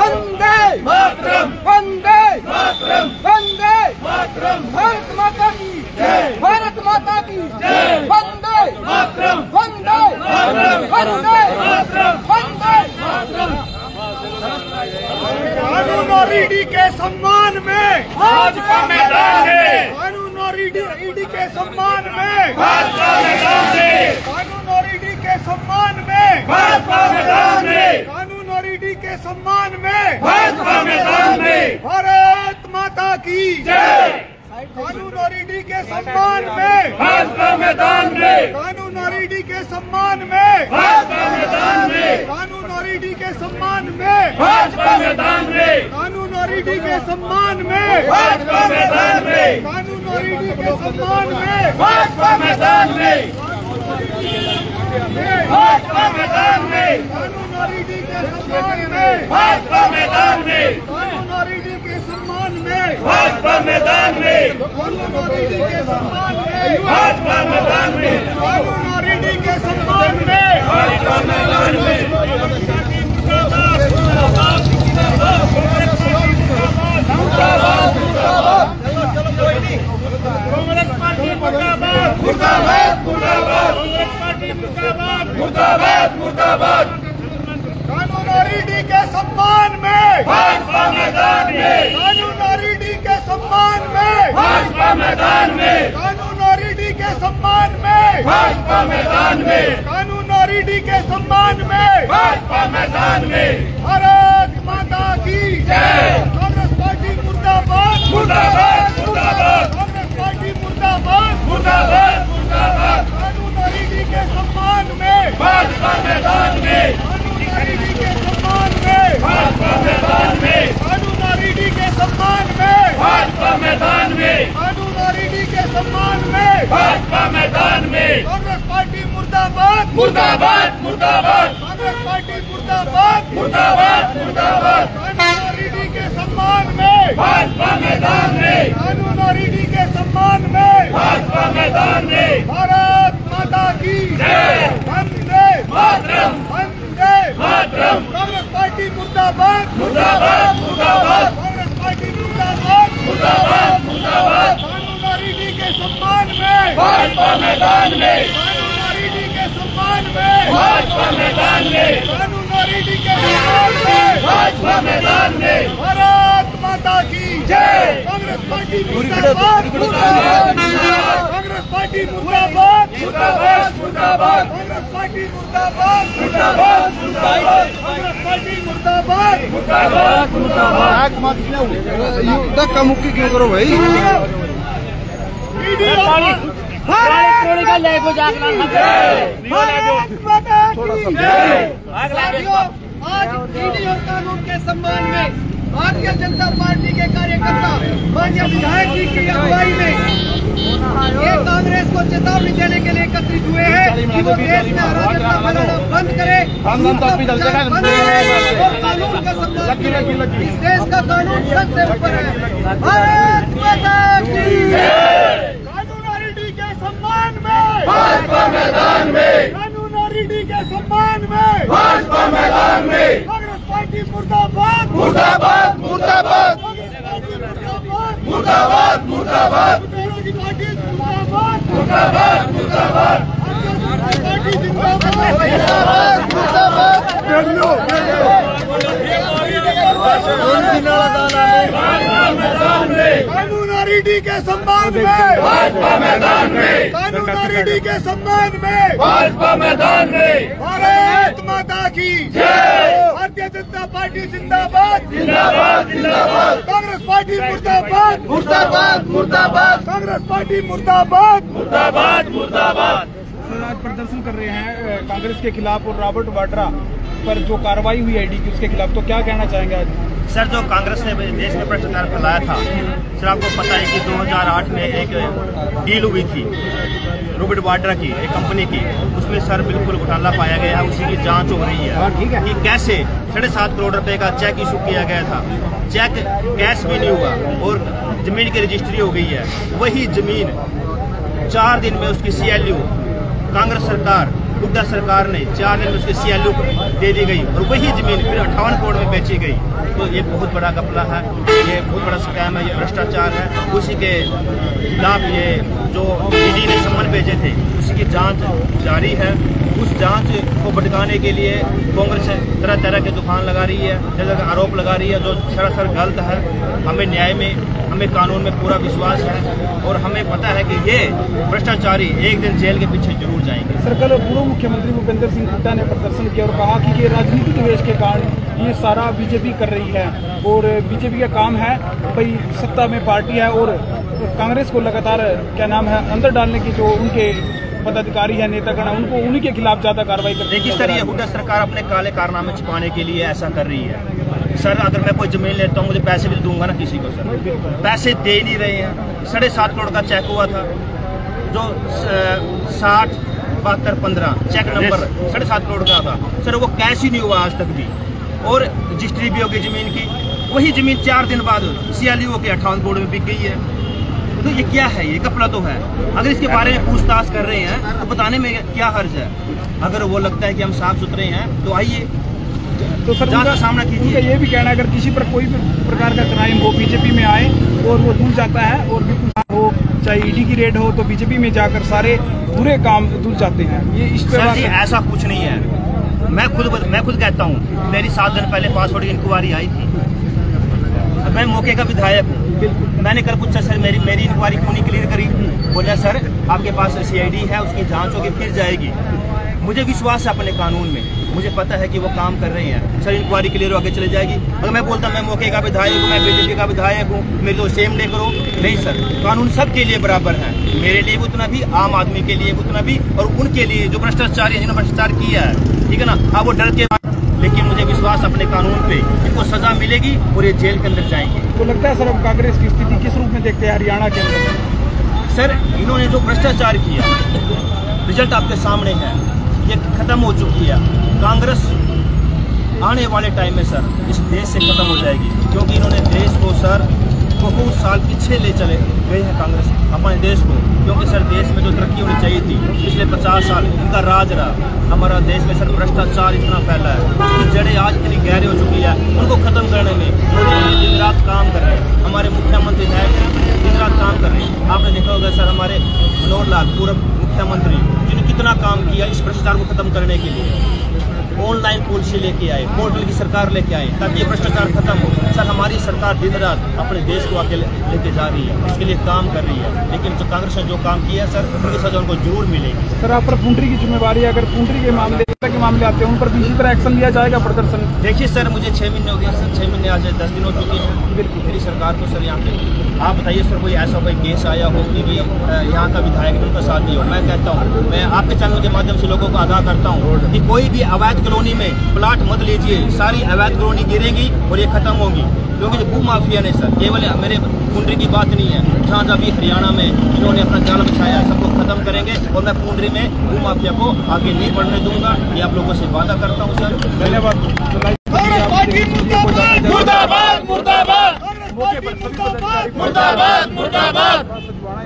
वंदे मातरम, वंदे मातरम, वंदे मातरम। भारत माता की जय, भारत माता की जय। वंदे मातरम, वंदे मातरम, वंदे मातरम, वंदे मातरम। कानून और ईडी के सम्मान में भाजपा मैदान में, कानून और ईडी के सम्मान में भाजपा मैदान में, कानून और ईडी के सम्मान में भाजपा मैदान में, कानून और ईडी के सम्मान में भाजपा मैदान में। भारत माता की जय, कानून और ईडी के सम्मान में भाजपा मैदान में, कानून और ईडी के सम्मान में भाजपा मैदान में, कानून और ईडी के सम्मान में भाजपा मैदान में, कानून और ईडी के सम्मान में भाजपा मैदान में, कानून और ईडी के सम्मान में भाजपा मैदान में, भाजपा मैदान में, कानून और ईडी के सम्मान में भाजपा मैदान में, कानून और ईडी के सम्मान में भाजपा मैदान में, कानून और ईडी के सम्मान में भाजपा मैदान में, कानून और ईडी के सम्मान में भाजपा मैदान में। कांग्रेस पार्टी मुर्दाबाद, मुर्दाबाद, मुर्दाबाद, कांग्रेस पार्टी मुर्दाबाद। मुर्दाबाद, मुर्दाबाद। कानून और ईडी के सम्मान में भाजपा मैदान में, कानून और ईडी के सम्मान में भाजपा मैदान में, कानून और ईडी के सम्मान में भाजपा मैदान में, कानून और ईडी के सम्मान में भाजपा मैदान में। भारत माता की जय। कांग्रेस पार्टी मुर्दाबाद, मुर्दाबाद, मुर्दाबाद, कांग्रेस पार्टी मुर्दाबाद, मुर्दाबाद, मुर्दाबाद। कानून और ईडी के सम्मान में भाजपा मैदान में, कानून और ईडी के सम्मान में भाजपा मैदान में, कानून और ईडी के सम्मान में भाजपा मैदान में, कानून और ईडी के सम्मान में भाजपा मैदान में। कांग्रेस पार्टी मुर्दाबाद, मुर्दाबाद, मुर्दाबाद, कांग्रेस पार्टी मुर्दाबाद, मुर्दाबाद, मुर्दाबाद। कानून और ईडी के सम्मान में भाजपा मैदान में, कानून और ईडी के सम्मान में भाजपा मैदान में। भारत माता की जय। वंदे मातरम, वंदे मातरम। कांग्रेस पार्टी मुर्दाबाद, मुर्दाबाद, मुर्दाबाद, कांग्रेस पार्टी मुर्दाबाद, मुर्दाबाद, मुर्दाबाद। कानून और ईडी के सम्मान में भाजपा मैदान में, कानून और ईडी के सम्मान में भाजपा मैदान में, कानून और ईडी के सम्मान में भाजपा मैदान में। भारत माता की जय। कांग्रेस पार्टी मुर्दाबाद, कांग्रेस पार्टी मुर्दाबाद, मुर्दाबाद, मुर्दाबाद, कांग्रेस पार्टी मुर्दाबाद, मुर्दाबाद, मुर्दाबाद, कांग्रेस पार्टी मुर्दाबाद। मुर्दाबाद, मुर्दाबाद। धक्का मुक्की क्यों करो भाई? ईडी और भारत माता की जय। साथियों, आज ईडी और कानून के सम्मान में भारतीय जनता पार्टी के कार्यकर्ता माननीय विधायक जी की अगुवाई में ये कांग्रेस को चेतावनी देने के लिए एकत्रित हुए हैं कि वो देश में अराजकता फैलाना बंद करे और कानून का सम्मान करे। इस देश का कानून सबसे ऊपर है। भारत माता की कानून और ईडी के सम्मान में भाजपा मैदान में, कानून और ईडी के सम्मान में भाजपा मैदान में। कांग्रेस पार्टी मुर्दाबाद, मुर्दाबाद, मुर्दाबाद, कांग्रेस पार्टी मुर्दाबाद, मुर्दाबाद, मुर्दाबाद, विरोधी पार्टी मुर्दाबाद, मुर्दाबाद, मुर्दाबाद। पार्टी जिंदाबाद, मैदान में, कानून और ईडी के सम्मान में भाजपा मैदान में, कानून और ईडी के सम्मान में भाजपा मैदान में। भारत माता की जय। भारतीय जनता पार्टी जिंदाबाद, जिंदाबाद, जिंदाबाद, कांग्रेस पार्टी मुर्दाबाद, मुर्दाबाद, मुर्दाबाद, कांग्रेस पार्टी मुर्दाबाद। मुर्दाबाद, मुर्दाबाद। आज प्रदर्शन कर रहे हैं कांग्रेस के खिलाफ और रॉबर्ट वाड्रा पर जो कार्रवाई हुई है ईडी की उसके खिलाफ, तो क्या कहना चाहेंगे आज? सर, जो कांग्रेस ने देश में भ्रष्टाचार फैलाया था, सर आपको पता है कि 2008 में एक डील हुई थी रॉबर्ट वाड्रा की, एक कंपनी की, उसमें सर बिल्कुल घोटाला पाया गया है। उसी की जांच हो रही है कि कैसे 7.5 करोड़ रुपए का चेक इशू किया गया था, चेक कैश भी नहीं हुआ और जमीन की रजिस्ट्री हो गई है। वही जमीन 4 दिन में उसकी CLU कांग्रेस सरकार, हुड्डा सरकार ने 4 दिन में उसकी CLU दे दी गई और वही जमीन फिर 58 करोड़ में बेची गई। तो ये बहुत बड़ा घपला है, ये बहुत बड़ा स्कैम है, ये भ्रष्टाचार है। उसी के खिलाफ ये जो ईडी ने सम्मन भेजे थे उसी की जांच जारी है। उस जांच को भटकाने के लिए कांग्रेस तरह तरह के तूफान लगा रही है, तरह का आरोप लगा रही है जो सरासर गलत है। हमें न्याय में, हमें कानून में पूरा विश्वास है और हमें पता है कि ये भ्रष्टाचारी एक दिन जेल के पीछे जरूर जाएंगे। सर, कल पूर्व मुख्यमंत्री भूपेंद्र सिंह हुड्डा ने प्रदर्शन किया और कहा कि राजनीतिक द्वेष के कारण ये सारा बीजेपी कर रही है और बीजेपी का काम है भाई सत्ता में पार्टी है और कांग्रेस को लगातार क्या नाम है अंदर डालने की जो उनके पदाधिकारी है, नेतागण है, उनको उन्हीं के खिलाफ ज्यादा कार्रवाई करनी। देखिए सर, ये हुड्डा सरकार अपने काले कारनामे छिपाने के लिए ऐसा कर रही है। सर, अगर मैं कोई जमीन लेता हूँ मुझे पैसे भी दूंगा ना किसी को, सर पैसे दे नहीं रहे हैं। 7.5 करोड़ का चेक हुआ था जो 60 72 15 चेक नंबर 7.5 करोड़ का था सर, वो कैश ही नहीं हुआ आज तक भी और रजिस्ट्री भी होगी जमीन की। वही जमीन 4 दिन बाद CLO के 58 करोड़ में बिक गई है। तो ये क्या है? ये घपला तो है। अगर इसके बारे में पूछताछ कर रहे हैं तो बताने में क्या हर्ज है? अगर वो लगता है कि हम साफ सुथरे हैं तो आइए तो सर जांच का सामना कीजिए। उनका ये भी कहना है अगर किसी पर कोई भी प्रकार का क्राइम हो बीजेपी में आए और वो धुल जाता है और भी कुछ हो, चाहे ईडी की रेड हो तो बीजेपी में जाकर सारे बुरे काम धुल जाते हैं। ये इस सर जी ऐसा कुछ नहीं है। मैं खुद कहता हूँ, मेरी 7 दिन पहले पासपोर्ट की इंक्वायरी आई थी। मैं मौके का विधायक हूँ। मैंने कल पूछा सर मेरी इंक्वायरी क्यों नहीं क्लियर करी? बोला सर आपके पास CID है, उसकी जांच होगी फिर जाएगी। मुझे विश्वास है अपने कानून में, मुझे पता है कि वो काम कर रहे हैं। सर इंक्वायरी क्लियर होकर चले जाएगी। अगर मैं बोलता मैं मौके का विधायक हूँ, मैं बीजेपी का विधायक हूँ, मेरे तो सेम ले करो। नहीं सर, कानून सबके लिए बराबर है, मेरे लिए भी उतना भी, आम आदमी के लिए भी उतना भी और उनके लिए जो भ्रष्टाचारी जिन्होंने भ्रष्टाचार किया है, ठीक है ना। अब वो डर के, लेकिन मुझे विश्वास अपने कानून पे, इनको सजा मिलेगी और ये जेल के अंदर जाएंगे। तो लगता है सर अब कांग्रेस की स्थिति किस रूप में देखते हैं हरियाणा के अंदर? सर इन्होंने जो भ्रष्टाचार किया रिजल्ट आपके सामने है, ये खत्म हो चुकी है। कांग्रेस आने वाले टाइम में सर इस देश से खत्म हो जाएगी, क्योंकि इन्होंने देश को सर बहुत साल पीछे ले चले गए हैं कांग्रेस अपने देश को। क्योंकि सर देश में जो तरक्की होनी चाहिए थी पिछले 50 साल इनका राज रहा। हमारा देश में सर भ्रष्टाचार इतना फैला है, उसकी जड़ें आज इतनी गहरी हो चुकी है, उनको खत्म करने में दिन रात काम कर रहे हैं। हमारे मुख्यमंत्री दिन रात काम कर रहे हैं। आपने देखा होगा सर हमारे मनोहर लाल पूर्व मुख्यमंत्री जिन्होंने कितना काम किया इस भ्रष्टाचार को खत्म करने के लिए। ऑनलाइन पॉलिसी लेके आए, पोर्टल की सरकार लेके आए ताकि ये भ्रष्टाचार खत्म हो। सर हमारी सरकार दिन रात अपने देश को आगे लेके जा रही है, इसके लिए काम कर रही है। लेकिन जो कांग्रेस ने जो काम किया है सर उनकी सजा उनको जरूर मिलेगी। सर आप पर पुंडरी की जिम्मेवारी है, अगर पुंडरी के मामले आते हैं उन पर भी इसी तरह एक्शन लिया जाएगा प्रदर्शन? देखिए सर मुझे 6 महीने हो गए सर, 6 महीने आज 10 दिन हो चुके हैं बिल्कुल मेरी सरकार को। सर यहाँ पे आप बताइए सर कोई ऐसा कोई केस आया हो कि भाई यहाँ का विधायक ने उनका साथ दिया हो? मैं कहता हूँ, मैं आपके चैनल के माध्यम से लोगों को आगाह करता हूँ कि कोई भी अवैध कॉलोनी में प्लाट मत लीजिए, सारी अवैध कॉलोनी गिरेंगी और ये खत्म होगी। क्योंकि जो भू माफिया ने सर केवल मेरे पुंडरी की बात नहीं है, जहाँ जहाँ भी हरियाणा में इन्होंने अपना जाल बिछाया है सबको खत्म करेंगे और मैं पुंडरी में भू माफिया को आगे नहीं बढ़ने दूंगा। ये आप लोगों से वादा करता हूँ सर। धन्यवाद। मुर्दाबाद मुर्दाबाद मुर्दाबाद मुर्दाबाद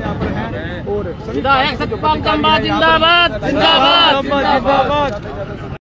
यहाँ पर हैं और विधायक सत्यपाल जम्वाल जिंदाबाद जिंदाबाद जिंदाबाद।